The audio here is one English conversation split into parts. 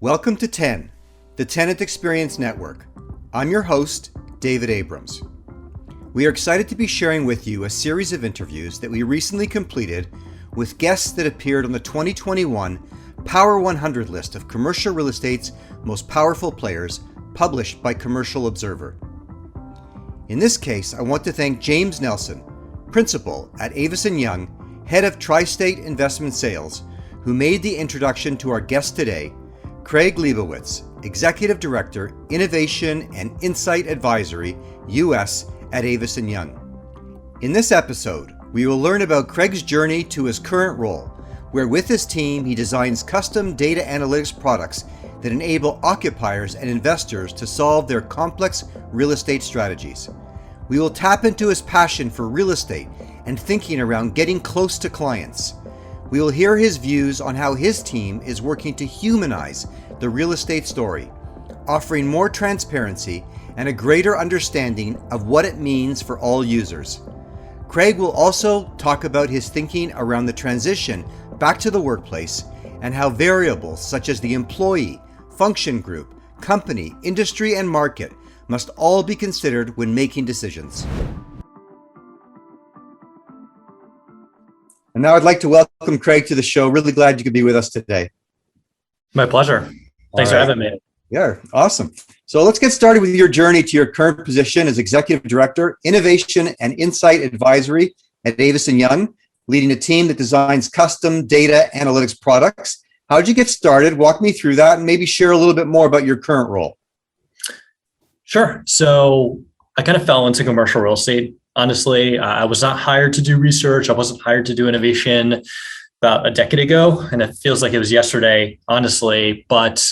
Welcome to 10, the Tenant Experience Network. I'm your host, David Abrams. We are excited to be sharing with you a series of interviews that we recently completed with guests that appeared on the 2021 Power 100 list of commercial real estate's most powerful players, published by Commercial Observer. In this case, I want to thank James Nelson, Principal at Avison Young, Head of Tri-State Investment Sales, who made the introduction to our guest today, Craig Leibowitz, Executive Director, Innovation and Insight Advisory, U.S. at Avison Young. In this episode, we will learn about Craig's journey to his current role, where with his team he designs custom data analytics products that enable occupiers and investors to solve their complex real estate strategies. We will tap into his passion for real estate and thinking around getting close to clients. We will hear his views on how his team is working to humanize the real estate story, offering more transparency and a greater understanding of what it means for all users. Craig will also talk about his thinking around the transition back to the workplace and how variables such as the employee, function group, company, industry, and market must all be considered when making decisions. And now I'd like to welcome Craig to the show. Really glad you could be with us today. My pleasure. Thanks for having me. Yeah, awesome. So let's get started with your journey to your current position as Executive Director, Innovation and Insight Advisory at Avison Young, leading a team that designs custom data analytics products. How did you get started? Walk me through that and maybe share a little bit more about your current role. Sure. So I kind of fell into commercial real estate. Honestly, I was not hired to do research. I wasn't hired to do innovation about a decade ago, and it feels like it was yesterday, honestly. But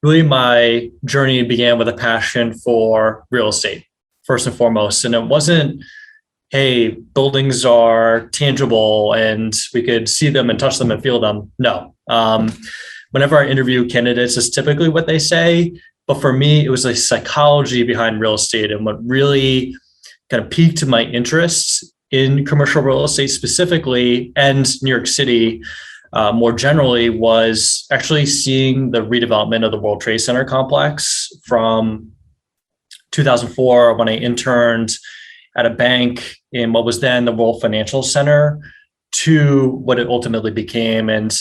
really, my journey began with a passion for real estate, first and foremost. And it wasn't, hey, buildings are tangible and we could see them and touch them and feel them. No. Whenever I interview candidates, it's typically what they say. But for me, it was the psychology behind real estate, and what really kind of piqued my interest in commercial real estate specifically, and New York City more generally, was actually seeing the redevelopment of the World Trade Center complex from 2004 when I interned at a bank in what was then the World Financial Center to what it ultimately became, and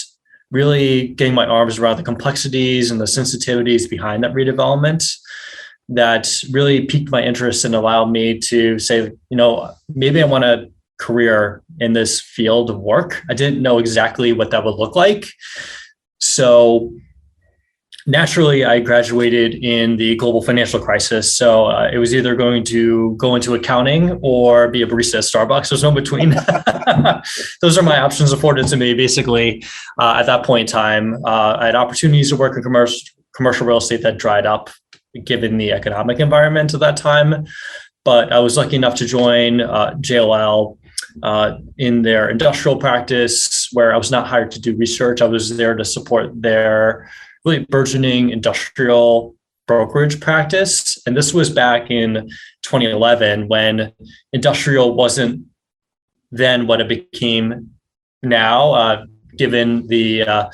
really getting my arms around the complexities and the sensitivities behind that redevelopment. That really piqued my interest and allowed me to say, maybe I want a career in this field of work. I didn't know exactly what that would look like. So naturally, I graduated in the global financial crisis. So it was either going to go into accounting or be a barista at Starbucks. There's no between. Those are my options afforded to me, basically. At that point in time, I had opportunities to work in commercial real estate that dried up, given the economic environment at that time. But I was lucky enough to join JLL in their industrial practice, where I was not hired to do research. I was there to support their really burgeoning industrial brokerage practice. And this was back in 2011, when industrial wasn't then what it became now, given the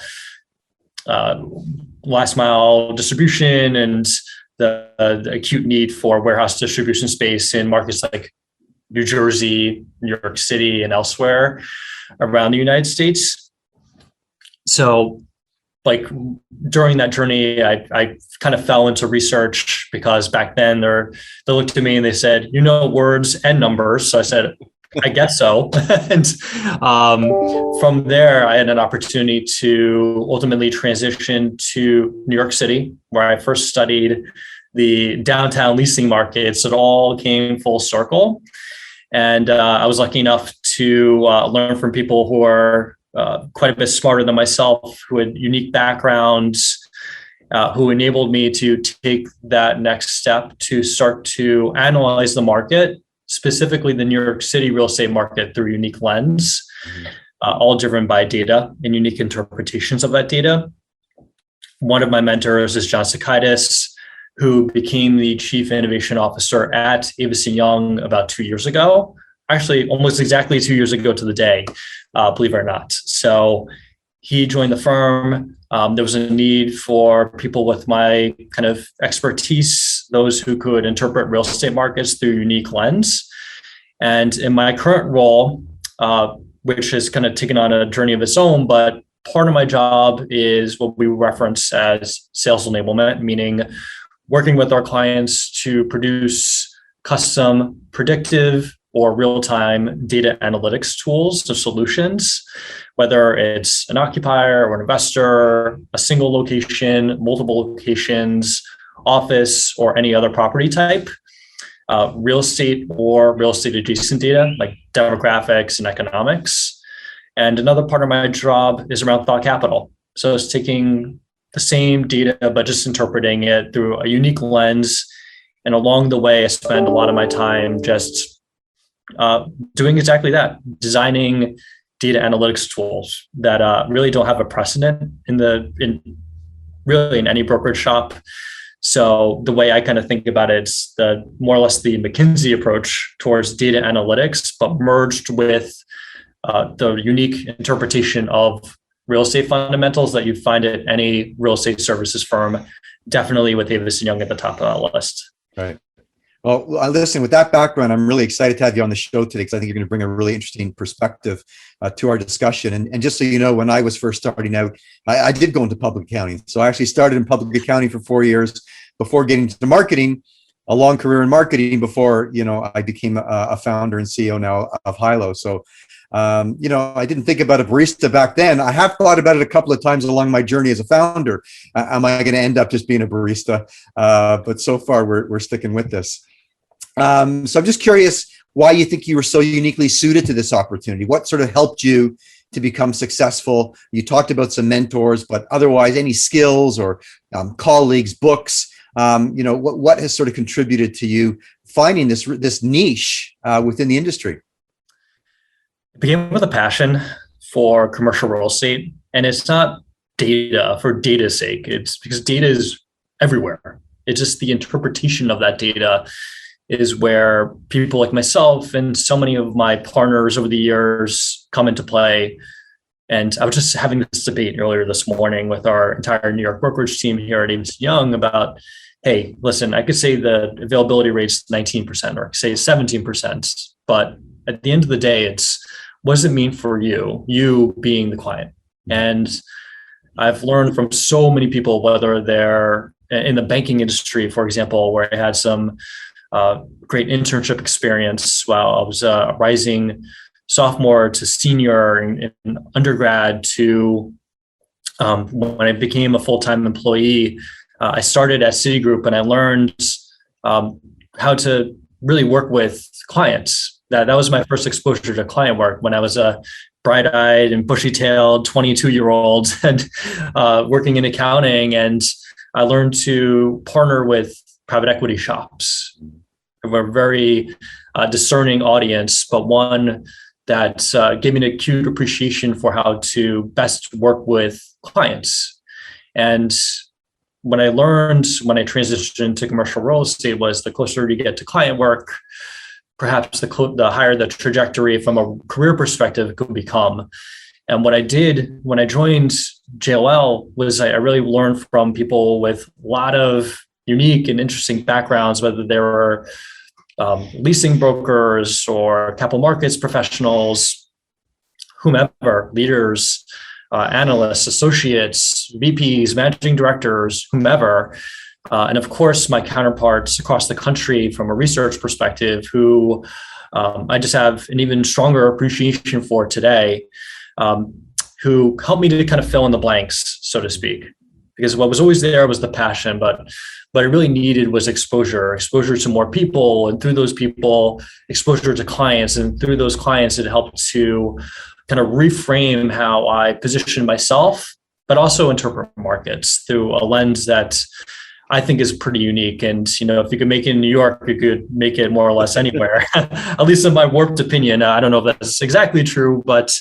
last mile distribution and the acute need for warehouse distribution space in markets like New Jersey, New York City, and elsewhere around the United States. So during that journey, I kind of fell into research, because back then they looked at me and they said, words and numbers. So I said, I guess so. And from there, I had an opportunity to ultimately transition to New York City, where I first studied the downtown leasing markets. It all came full circle. And I was lucky enough to learn from people who are quite a bit smarter than myself, who had unique backgrounds, who enabled me to take that next step to start to analyze the market, specifically the New York City real estate market, through a unique lens, all driven by data and unique interpretations of that data. One of my mentors is John Sakaitis, who became the Chief Innovation Officer at Avison Young about 2 years ago. Actually, almost exactly 2 years ago to the day, believe it or not. So he joined the firm. There was a need for people with my kind of expertise, those who could interpret real estate markets through a unique lens. And in my current role, which has kind of taken on a journey of its own, but part of my job is what we reference as sales enablement, meaning working with our clients to produce custom predictive or real-time data analytics tools or solutions, whether it's an occupier or an investor, a single location, multiple locations, office, or any other property type, real estate or real estate adjacent data like demographics and economics. And another part of my job is around thought capital. So it's taking the same data, but just interpreting it through a unique lens. And along the way, I spend a lot of my time just doing exactly that, designing data analytics tools that really don't have a precedent in any brokerage shop. So the way I kind of think about it is more or less the McKinsey approach towards data analytics, but merged with the unique interpretation of real estate fundamentals that you find at any real estate services firm, definitely with Avison Young at the top of that list. Right. Well, listen, with that background, I'm really excited to have you on the show today because I think you're going to bring a really interesting perspective to our discussion. And just so you know, when I was first starting out, I did go into public accounting. So I actually started in public accounting for 4 years before getting to marketing, a long career in marketing before, I became a founder and CEO now of HILO. So, I didn't think about a barista back then. I have thought about it a couple of times along my journey as a founder. Am I going to end up just being a barista? But so far, we're sticking with this. So I'm just curious why you think you were so uniquely suited to this opportunity. What sort of helped you to become successful? You talked about some mentors, but otherwise, any skills or colleagues, books, what has sort of contributed to you finding this niche within the industry? It began with a passion for commercial real estate, and it's not data for data's sake. It's because data is everywhere. It's just the interpretation of that data is where people like myself and so many of my partners over the years come into play. And I was just having this debate earlier this morning with our entire New York brokerage team here at Avison Young about, hey, listen, I could say the availability rate's 19% or say 17%, but at the end of the day, it's what does it mean for you being the client? And I've learned from so many people, whether they're in the banking industry, for example, where I had some great internship experience while I was a rising sophomore to senior in undergrad to when I became a full-time employee. I started at Citigroup and I learned how to really work with clients. That was my first exposure to client work when I was a bright-eyed and bushy-tailed 22-year-old and working in accounting. And I learned to partner with private equity shops. We're a very discerning audience, but one that gave me an acute appreciation for how to best work with clients. And what I learned when I transitioned to commercial real estate was the closer you get to client work, perhaps the higher the trajectory from a career perspective could become. And what I did when I joined JLL was I really learned from people with a lot of unique and interesting backgrounds, whether they were leasing brokers or capital markets professionals, whomever, leaders, analysts, associates, VPs, managing directors, whomever. And of course, my counterparts across the country from a research perspective, who I just have an even stronger appreciation for today, who helped me to kind of fill in the blanks, so to speak. Because what was always there was the passion, but what I really needed was exposure to more people, and through those people, exposure to clients, and through those clients, it helped to kind of reframe how I position myself, but also interpret markets through a lens that I think is pretty unique. And, if you could make it in New York, you could make it more or less anywhere, at least in my warped opinion. I don't know if that's exactly true, but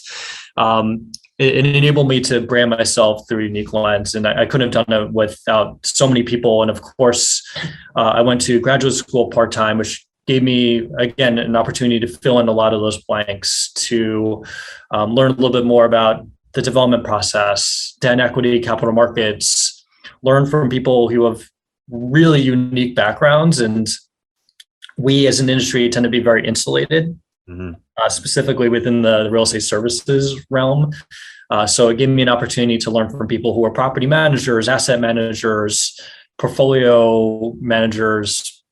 it enabled me to brand myself through a unique lens. And I couldn't have done it without so many people. And of course, I went to graduate school part-time, which gave me, again, an opportunity to fill in a lot of those blanks, to learn a little bit more about the development process, debt and equity, capital markets, learn from people who have really unique backgrounds. And we as an industry tend to be very insulated, specifically within the real estate services realm. So it gave me an opportunity to learn from people who are property managers, asset managers, portfolio managers,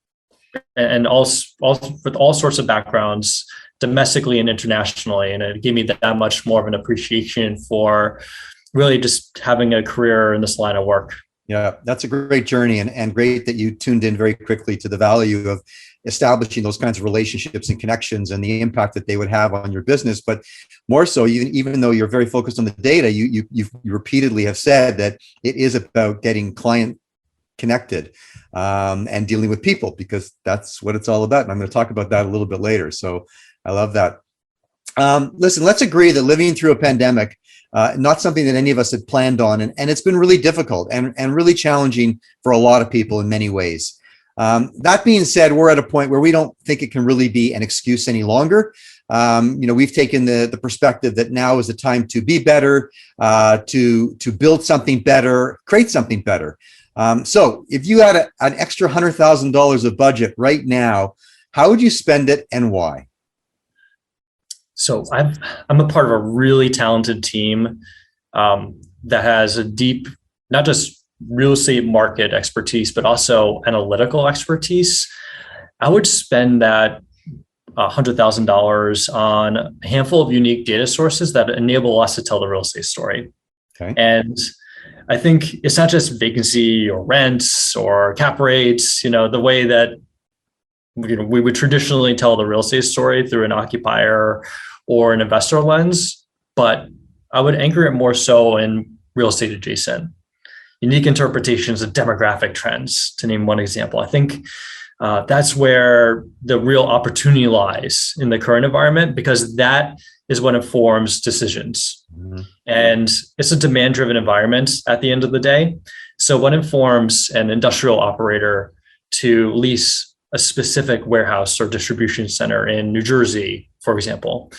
and with all sorts of backgrounds, domestically and internationally. And it gave me that much more of an appreciation for really just having a career in this line of work. Yeah, that's a great journey, and great that you tuned in very quickly to the value of establishing those kinds of relationships and connections and the impact that they would have on your business. But more so, even though you're very focused on the data, you repeatedly have said that it is about getting client connected and dealing with people, because that's what it's all about. And I'm going to talk about that a little bit later. So I love that. Listen, let's agree that living through a pandemic, not something that any of us had planned on, and it's been really difficult and really challenging for a lot of people in many ways. That being said, we're at a point where we don't think it can really be an excuse any longer. We've taken the perspective that now is the time to be better, to build something better, create something better. So if you had an extra $100,000 of budget right now, how would you spend it and why? So I'm a part of a really talented team that has a deep, not just real estate market expertise, but also analytical expertise. I would spend that $100,000 on a handful of unique data sources that enable us to tell the real estate story. Okay. And I think it's not just vacancy or rents or cap rates, the way that we would traditionally tell the real estate story through an occupier or an investor lens, but I would anchor it more so in real estate adjacent, unique interpretations of demographic trends, to name one example. I think that's where the real opportunity lies in the current environment, because that is what informs decisions. Mm-hmm. And it's a demand-driven environment at the end of the day. So what informs an industrial operator to lease a specific warehouse or distribution center in New Jersey, for example?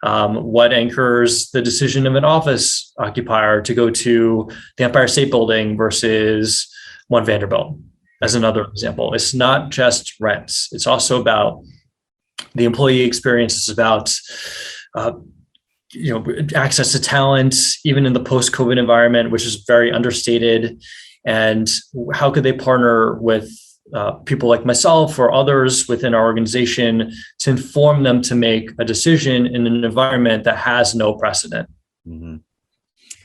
What anchors the decision of an office occupier to go to the Empire State Building versus One Vanderbilt, as another example? It's not just rents. It's also about the employee experience. It's about access to talent, even in the post-COVID environment, which is very understated. And how could they partner with people like myself or others within our organization to inform them to make a decision in an environment that has no precedent? Mm-hmm.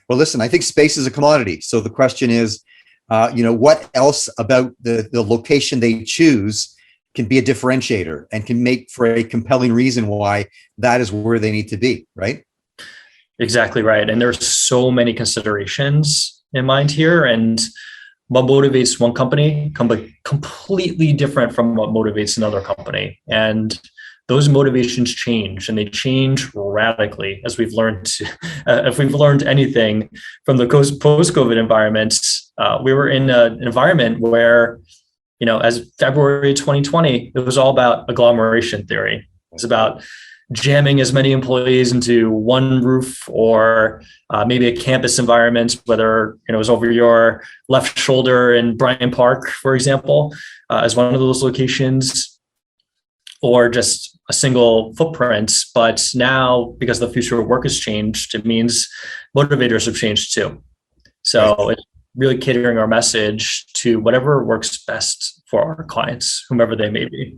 Well, listen, I think space is a commodity. So the question is, what else about the location they choose can be a differentiator and can make for a compelling reason why that is where they need to be, right? Exactly right. And there's so many considerations in mind here. And what motivates one company can be completely different from what motivates another company. And those motivations change, and they change radically, as we've learned. If we've learned anything from the post-COVID environment, we were in an environment where, as February 2020, it was all about agglomeration theory. It's about jamming as many employees into one roof, or maybe a campus environment, whether it was over your left shoulder in Bryant Park, for example, as one of those locations, or just a single footprint. But now, because the future of work has changed, it means motivators have changed too. So it's really catering our message to whatever works best for our clients, whomever they may be.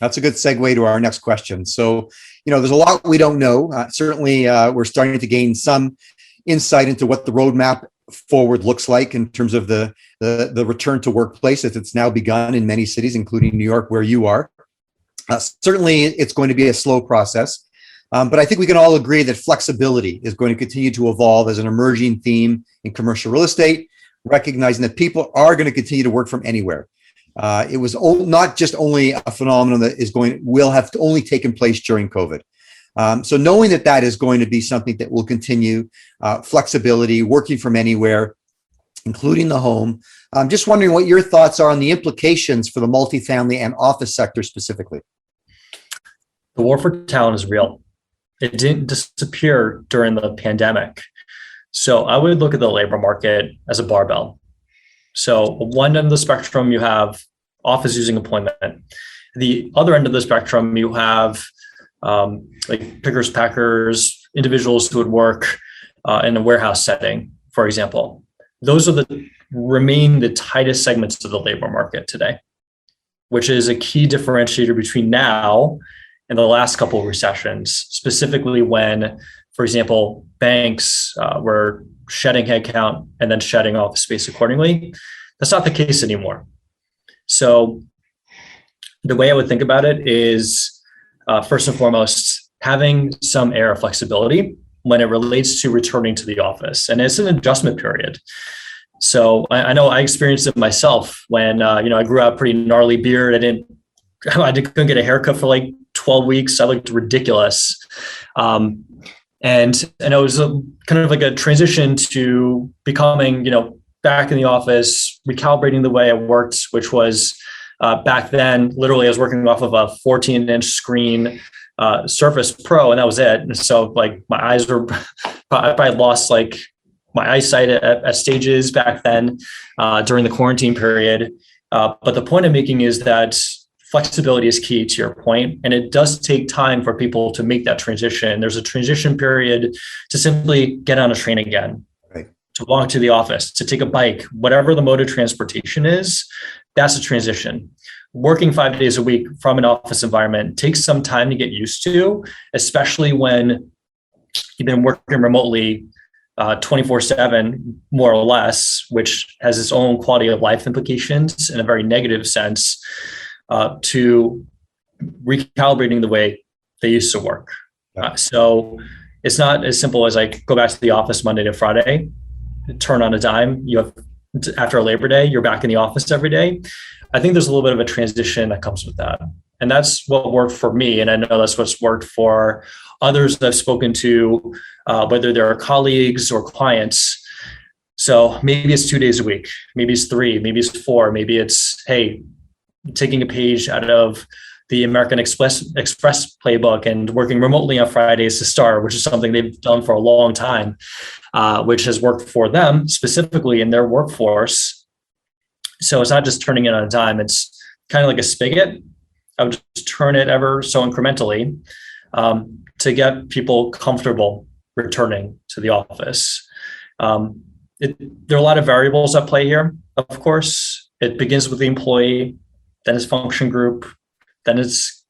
That's a good segue to our next question. So, there's a lot we don't know. Certainly, we're starting to gain some insight into what the roadmap forward looks like in terms of the return to workplace, as it's now begun in many cities, including New York, where you are. Certainly, it's going to be a slow process. But I think we can all agree that flexibility is going to continue to evolve as an emerging theme in commercial real estate, recognizing that people are going to continue to work from anywhere. It was not just only a phenomenon that will have only taken place during COVID. So knowing that is going to be something that will continue, flexibility, working from anywhere, including the home. I'm just wondering what your thoughts are on the implications for the multifamily and office sector specifically. The war for talent is real. It didn't disappear during the pandemic. So I would look at the labor market as a barbell. So one end of the spectrum, you have office using employment. The other end of the spectrum, you have like pickers, packers, individuals who would work in a warehouse setting, for example. Those are remain the tightest segments of the labor market today, which is a key differentiator between now and the last couple of recessions, specifically when, for example, banks were shedding headcount and then shedding office space accordingly. That's not the case anymore. So the way I would think about it is, first and foremost, having some air of flexibility when it relates to returning to the office. And it's an adjustment period. So I know I experienced it myself when, I grew out a pretty gnarly beard. I couldn't get a haircut for like 12 weeks. I looked ridiculous. And it was kind of like a transition to becoming, back in the office, recalibrating the way I worked, which was back then, literally I was working off of a 14-inch screen Surface Pro, and that was it. And so like my eyes were, I probably lost like my eyesight at stages back then during the quarantine period. But the point I'm making is that flexibility is key to your point, and it does take time for people to make that transition. There's a transition period to simply get on a train again, right, to walk to the office, to take a bike, whatever the mode of transportation is, that's a transition. Working 5 days a week from an office environment takes some time to get used to, especially when you've been working remotely 24/7, more or less, which has its own quality of life implications in a very negative sense, to recalibrating the way they used to work. So it's not as simple as like go back to the office Monday to Friday, turn on a dime. You have, after Labor Day, you're back in the office every day. I think there's a little bit of a transition that comes with that. And that's what worked for me. And I know that's what's worked for others that I've spoken to, whether they're colleagues or clients. So maybe it's 2 days a week, maybe it's 3, maybe it's 4, maybe it's, hey, taking a page out of the American Express playbook and working remotely on Fridays to start, which is something they've done for a long time, which has worked for them specifically in their workforce. So it's not just turning it on a dime. It's kind of like a spigot. I would just turn it ever so incrementally to get people comfortable returning to the office. There are a lot of variables at play here, of course. It begins with the employee, then it's function group, then it's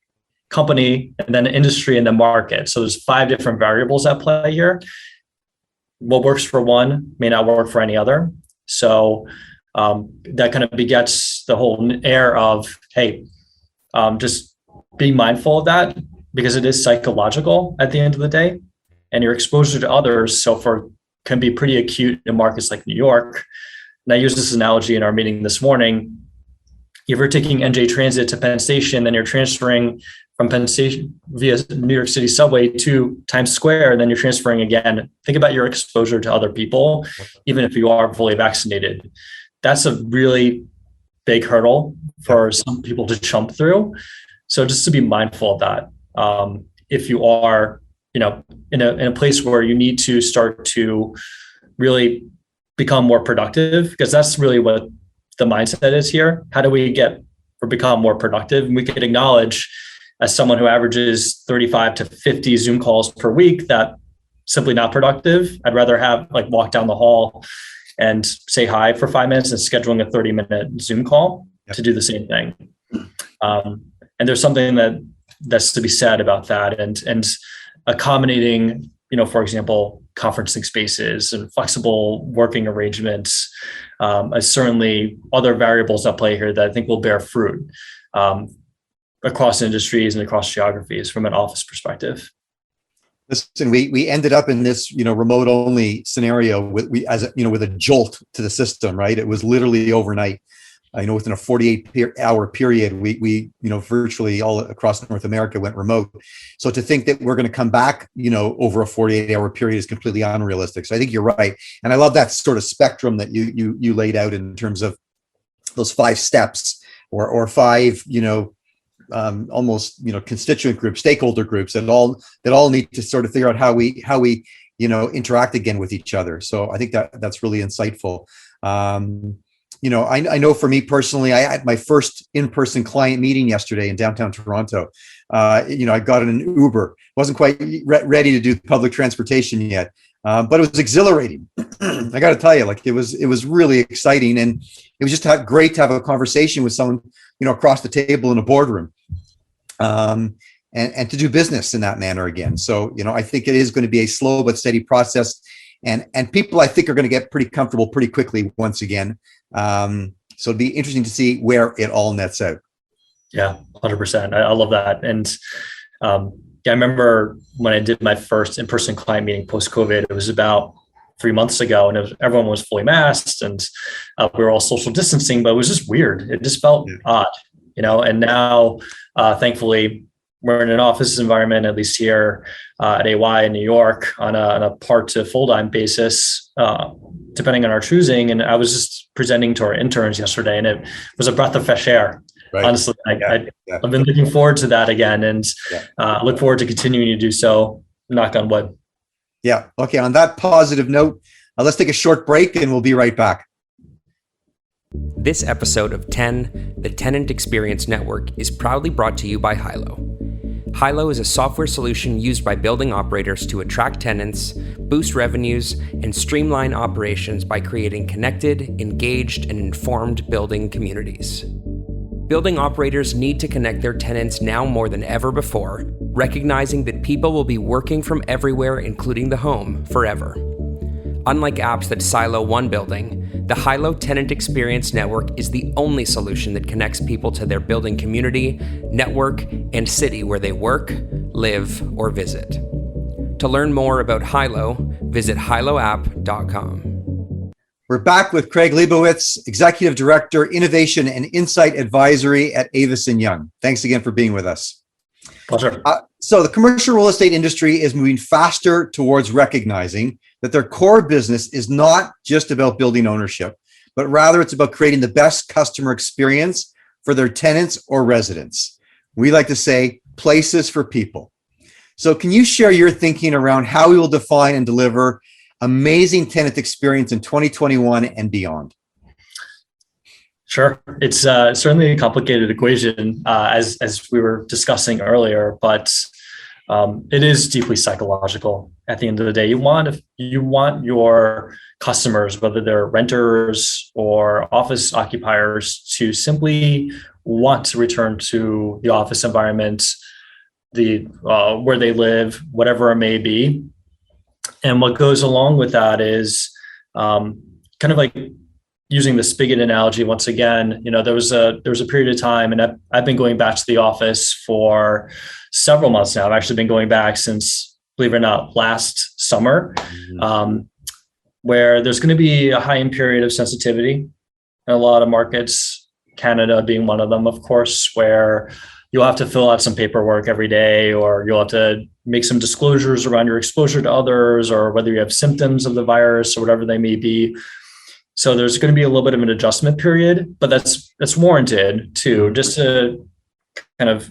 company, and then industry, and then market. So there's 5 different variables at play here. What works for one may not work for any other. So that kind of begets the whole air of, hey, just be mindful of that, because it is psychological at the end of the day, and your exposure to others can be pretty acute in markets like New York. And I use this analogy in our meeting this morning. If you're taking NJ Transit to Penn Station, then you're transferring from Penn Station via New York City subway to Times Square, and then you're transferring again. Think about your exposure to other people, even if you are fully vaccinated. That's a really big hurdle for some people to jump through. So just to be mindful of that. If you are, in a place where you need to start to really become more productive, because that's really what the mindset is here. How do we get or become more productive? And we could acknowledge, as someone who averages 35 to 50 Zoom calls per week, that simply not productive. I'd rather have walk down the hall and say hi for 5 minutes than scheduling a 30-minute Zoom call to do the same thing. And there's something that's to be said about that, and accommodating, for example, conferencing spaces and flexible working arrangements. Certainly other variables at play here that I think will bear fruit across industries and across geographies from an office perspective. Listen, we ended up in this, remote only scenario with a jolt to the system, right? It was literally overnight. Within a 48-hour period, we virtually all across North America went remote. So to think that we're going to come back, over a 48-hour period is completely unrealistic. So I think you're right, and I love that sort of spectrum that you laid out in terms of those 5 steps or 5, almost constituent groups, stakeholder groups that all need to sort of figure out how we interact again with each other. So I think that's really insightful. I know for me personally, I had my first in-person client meeting yesterday in downtown Toronto. I got in an Uber, wasn't quite ready to do public transportation yet, but it was exhilarating. I got to tell you, it was really exciting, and it was just great to have a conversation with someone, across the table in a boardroom, and to do business in that manner again. So, I think it is going to be a slow but steady process, and people I think are going to get pretty comfortable pretty quickly once again. So it'd be interesting to see where it all nets out. Yeah, 100%. I love that. And I remember when I did my first in-person client meeting post-COVID, it was about 3 months ago, and everyone was fully masked, and we were all social distancing, but it was just weird. It just felt odd, and now, thankfully, we're in an office environment, at least here at AY in New York, on a part to full-time basis, depending on our choosing. And I was just presenting to our interns yesterday, and it was a breath of fresh air. Right. Honestly, I've been looking forward to that again, and look forward to continuing to do so. Knock on wood. Yeah. Okay. On that positive note, let's take a short break, and we'll be right back. This episode of 10, the Tenant Experience Network, is proudly brought to you by HILO. HILO is a software solution used by building operators to attract tenants, boost revenues, and streamline operations by creating connected, engaged, and informed building communities. Building operators need to connect their tenants now more than ever before, recognizing that people will be working from everywhere, including the home, forever. Unlike apps that silo one building, the HILO Tenant Experience Network is the only solution that connects people to their building community, network, and city where they work, live, or visit. To learn more about HILO, visit hiloapp.com. We're back with Craig Leibowitz, Executive Director, Innovation and Insight Advisory at Avison Young. Thanks again for being with us. Pleasure. So the commercial real estate industry is moving faster towards recognizing that their core business is not just about building ownership, but rather it's about creating the best customer experience for their tenants or residents. We like to say places for people. So can you share your thinking around how we will define and deliver amazing tenant experience in 2021 and beyond? Sure. It's certainly a complicated equation, as we were discussing earlier, but it is deeply psychological. At the end of the day, you want your customers, whether they're renters or office occupiers, to simply want to return to the office environment, where they live, whatever it may be. And what goes along with that is kind of like using the spigot analogy once again. There was a period of time, and I've been going back to the office for several months now. I've actually been going back since, believe it or not, last summer, where there's going to be a heightened period of sensitivity in a lot of markets, Canada being one of them, of course, where you'll have to fill out some paperwork every day, or you'll have to make some disclosures around your exposure to others, or whether you have symptoms of the virus or whatever they may be. So there's going to be a little bit of an adjustment period, but that's warranted too, just to kind of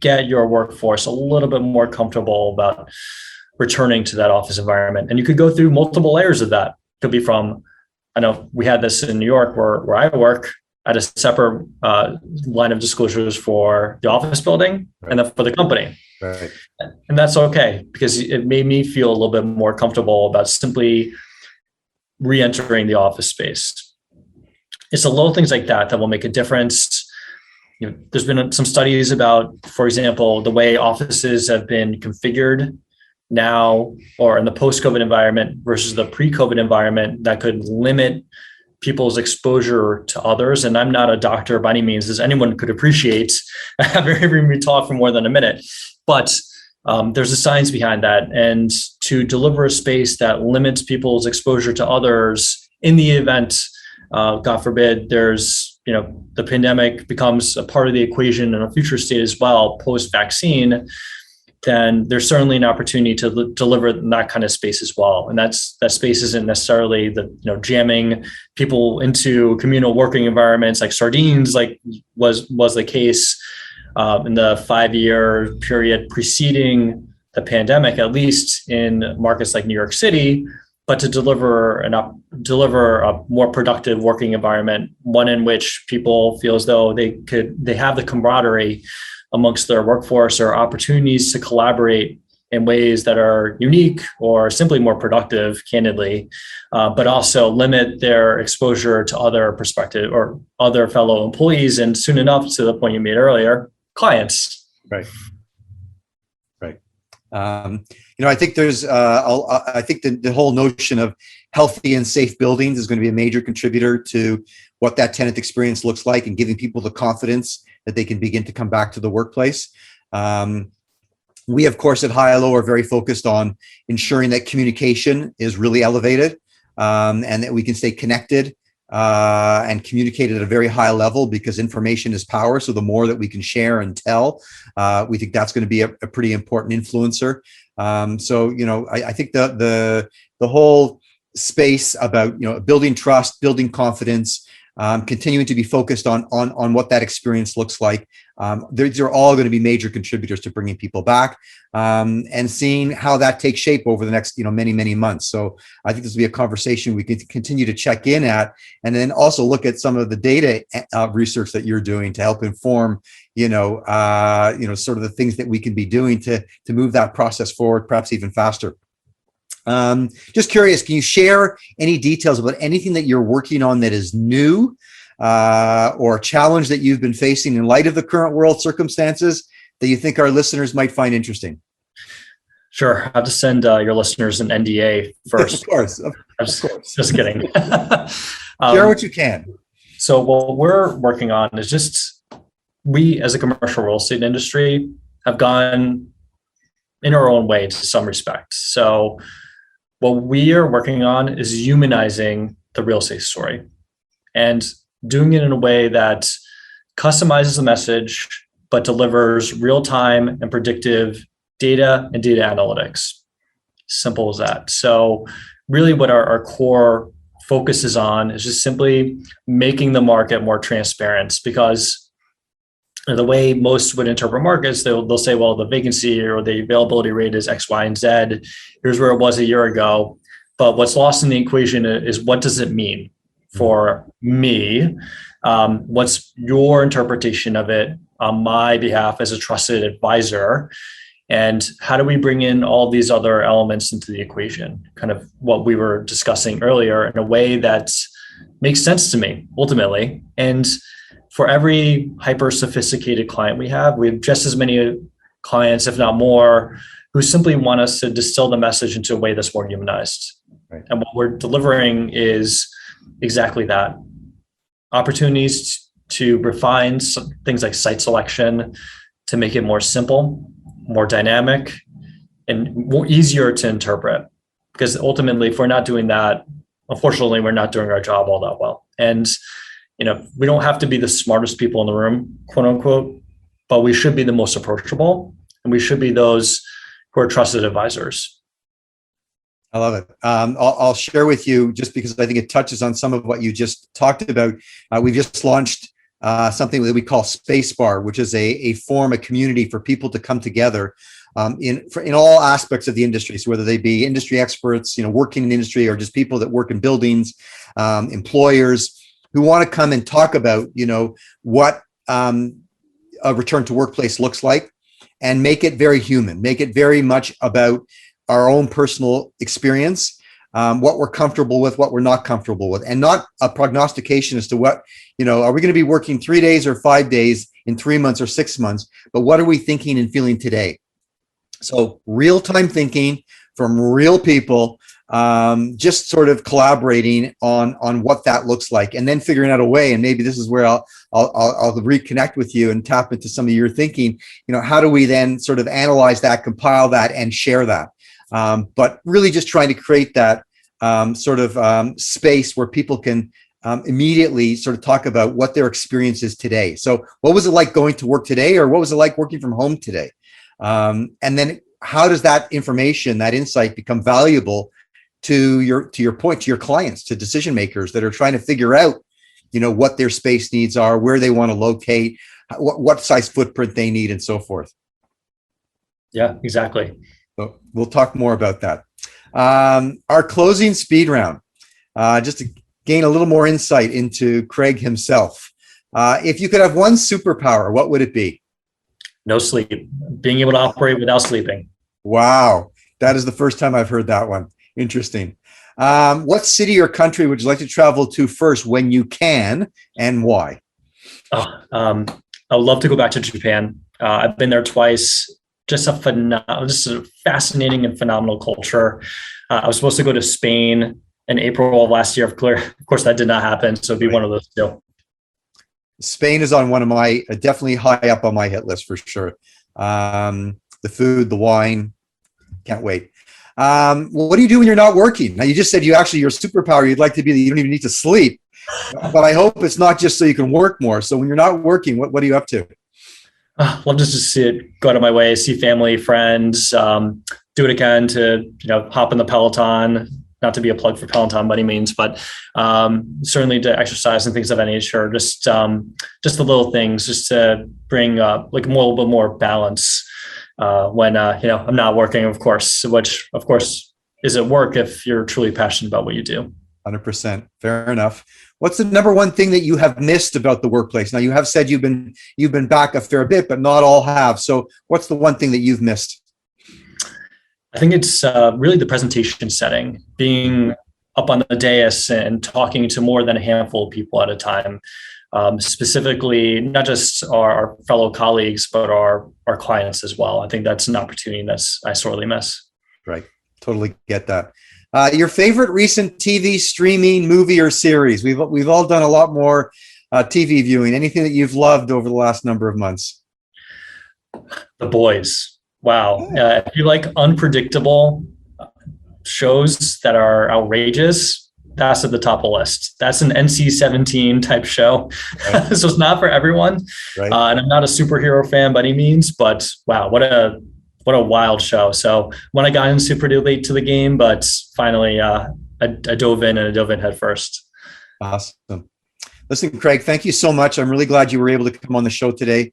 get your workforce a little bit more comfortable about returning to that office environment. And you could go through multiple layers of that. It could be from, I know we had this in New York where I work, at a separate line of disclosures for the office building and then for the company. Right. And that's okay, because it made me feel a little bit more comfortable about simply re-entering the office space. It's the little things like that will make a difference. There's been some studies about, for example, the way offices have been configured now or in the post-COVID environment versus the pre-COVID environment that could limit people's exposure to others. And I'm not a doctor by any means, as anyone could appreciate after hearing me talk for more than a minute. But there's a science behind that. And to deliver a space that limits people's exposure to others in the event, God forbid, there's, the pandemic becomes a part of the equation in a future state as well, post-vaccine, then there's certainly an opportunity to deliver that kind of space as well. And that space isn't necessarily jamming people into communal working environments like sardines, like was the case in the 5-year period preceding the pandemic, at least in markets like New York City, but to deliver a more productive working environment, one in which people feel as though they have the camaraderie amongst their workforce, or opportunities to collaborate in ways that are unique or simply more productive, candidly, but also limit their exposure to other perspective or other fellow employees, and soon enough, to the point you made earlier, clients. Right. I think there's, I think the whole notion of healthy and safe buildings is going to be a major contributor to what that tenant experience looks like, and giving people the confidence that they can begin to come back to the workplace. We, of course, at HILO are very focused on ensuring that communication is really elevated, and that we can stay connected and communicate at a very high level, because information is power. So the more that we can share and tell, we think that's going to be a pretty important influencer. I think the whole space about building trust, building confidence, continuing to be focused on what that experience looks like. These are all going to be major contributors to bringing people back, and seeing how that takes shape over the next many months. So I think this will be a conversation we can continue to check in at, and then also look at some of the data research that you're doing to help inform sort of the things that we can be doing to move that process forward, perhaps even faster. Just curious, can you share any details about anything that you're working on that is new, or a challenge that you've been facing in light of the current world circumstances that you think our listeners might find interesting? Sure. I'll have to send your listeners an NDA first. Of course. Just kidding. Share what you can. So what we're working on is just, we as a commercial real estate industry have gone in our own way to some respect. So what we are working on is humanizing the real estate story, and doing it in a way that customizes the message, but delivers real-time and predictive data and data analytics. Simple as that. So really what our core focus is on is just simply making the market more transparent, because the way most would interpret markets, they'll say, well, the vacancy or the availability rate is X, Y, and Z. Here's where it was a year ago. But what's lost in the equation is, what does it mean for me? What's your interpretation of it on my behalf as a trusted advisor? And how do we bring in all these other elements into the equation? Kind of what we were discussing earlier, in a way that makes sense to me, ultimately. And for every hyper sophisticated client we have just as many clients, if not more, who simply want us to distill the message into a way that's more humanized. Right. And what we're delivering is exactly that. Opportunities to refine things like site selection, to make it more simple, more dynamic, and more easier to interpret. Because ultimately, if we're not doing that, unfortunately, we're not doing our job all that well. And we don't have to be the smartest people in the room, quote unquote, but we should be the most approachable, and we should be those who are trusted advisors. I love it. I'll share with you, just because I think it touches on some of what you just talked about. We've just launched something that we call Space Bar, which is a community for people to come together in all aspects of the industry. So whether they be industry experts, working in the industry, or just people that work in buildings, employers, who want to come and talk about, what a return to workplace looks like, and make it very human, make it very much about our own personal experience, what we're comfortable with, what we're not comfortable with, and not a prognostication as to what, are we going to be working 3 days or 5 days in 3 months or 6 months, but what are we thinking and feeling today? So real-time thinking from real people, just sort of collaborating on what that looks like, and then figuring out a way. And maybe this is where I'll reconnect with you and tap into some of your thinking. How do we then sort of analyze that, compile that, and share that? But really just trying to create that space where people can immediately sort of talk about what their experience is today. So what was it like going to work today, or what was it like working from home today? And then how does that information, that insight, become valuable to your point, to your clients, to decision makers that are trying to figure out, what their space needs are, where they want to locate, what size footprint they need, and so forth. Yeah, exactly. So we'll talk more about that. Our closing speed round, just to gain a little more insight into Craig himself. If you could have one superpower, what would it be? No sleep, being able to operate without sleeping. Wow. That is the first time I've heard that one. Interesting. What city or country would you like to travel to first when you can, and why? I would love to go back to Japan. I've been there twice. Just a fascinating and phenomenal culture. I was supposed to go to Spain in April of last year. Of course, that did not happen. So it'd be one of those two. Spain is on one of my, definitely high up on my hit list for sure. The food, the wine, can't wait. What do you do when you're not working? Now, you just said your superpower, you'd like to be that you don't even need to sleep. But I hope it's not just so you can work more. So when you're not working, what are you up to? Love to just go out of my way, see family, friends, do it again to, hop in the Peloton, not to be a plug for Peloton by any means, but certainly to exercise and things of that nature. Just the little things, just to bring a little bit more balance when I'm not working, of course, which of course is at work if you're truly passionate about what you do. 100%. Fair enough. What's the number one thing that you have missed about the workplace? Now, you have said you've been back a fair bit, but not all have. So what's the one thing that you've missed? I think it's really the presentation setting, being up on the dais and talking to more than a handful of people at a time, specifically not just our fellow colleagues, but our clients as well. I think that's an opportunity I sorely miss. Right. Totally get that. Your favorite recent TV streaming movie or series? We've all done a lot more TV viewing. Anything that you've loved over the last number of months? The Boys. Wow. If you like unpredictable shows that are outrageous, that's at the top of the list. That's an NC-17 type show. Right. So it's not for everyone. Right. And I'm not a superhero fan by any means, but wow, what a wild show. So when I got in super late to the game, but finally I dove in head first. Awesome. Listen, Craig, thank you so much. I'm really glad you were able to come on the show today,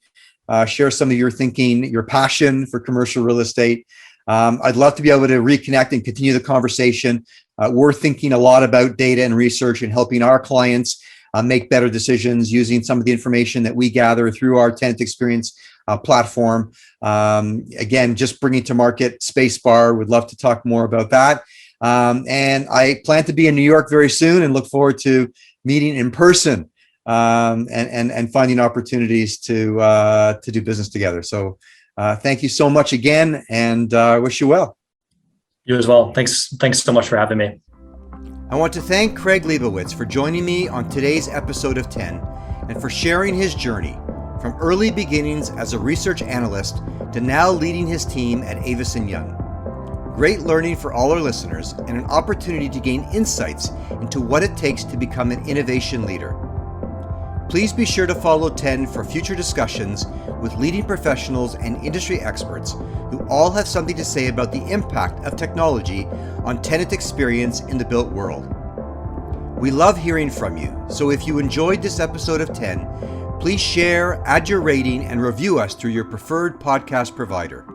share some of your thinking, your passion for commercial real estate. I'd love to be able to reconnect and continue the conversation. We're thinking a lot about data and research and helping our clients make better decisions using some of the information that we gather through our Tenant Experience platform. Again, just bringing to market Spacebar. Would love to talk more about that. And I plan to be in New York very soon and look forward to meeting in person and finding opportunities to do business together. So thank you so much again, and wish you well. You as well. Thanks so much for having me. I want to thank Craig Leibowitz for joining me on today's episode of 10 and for sharing his journey from early beginnings as a research analyst to now leading his team at Avison Young. Great learning for all our listeners and an opportunity to gain insights into what it takes to become an innovation leader. Please be sure to follow 10 for future discussions with leading professionals and industry experts who all have something to say about the impact of technology on tenant experience in the built world. We love hearing from you, so if you enjoyed this episode of 10, please share, add your rating, and review us through your preferred podcast provider.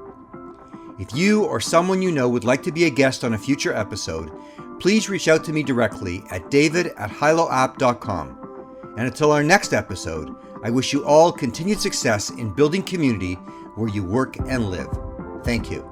If you or someone you know would like to be a guest on a future episode, please reach out to me directly at david@hiloapp.com. And until our next episode, I wish you all continued success in building community where you work and live. Thank you.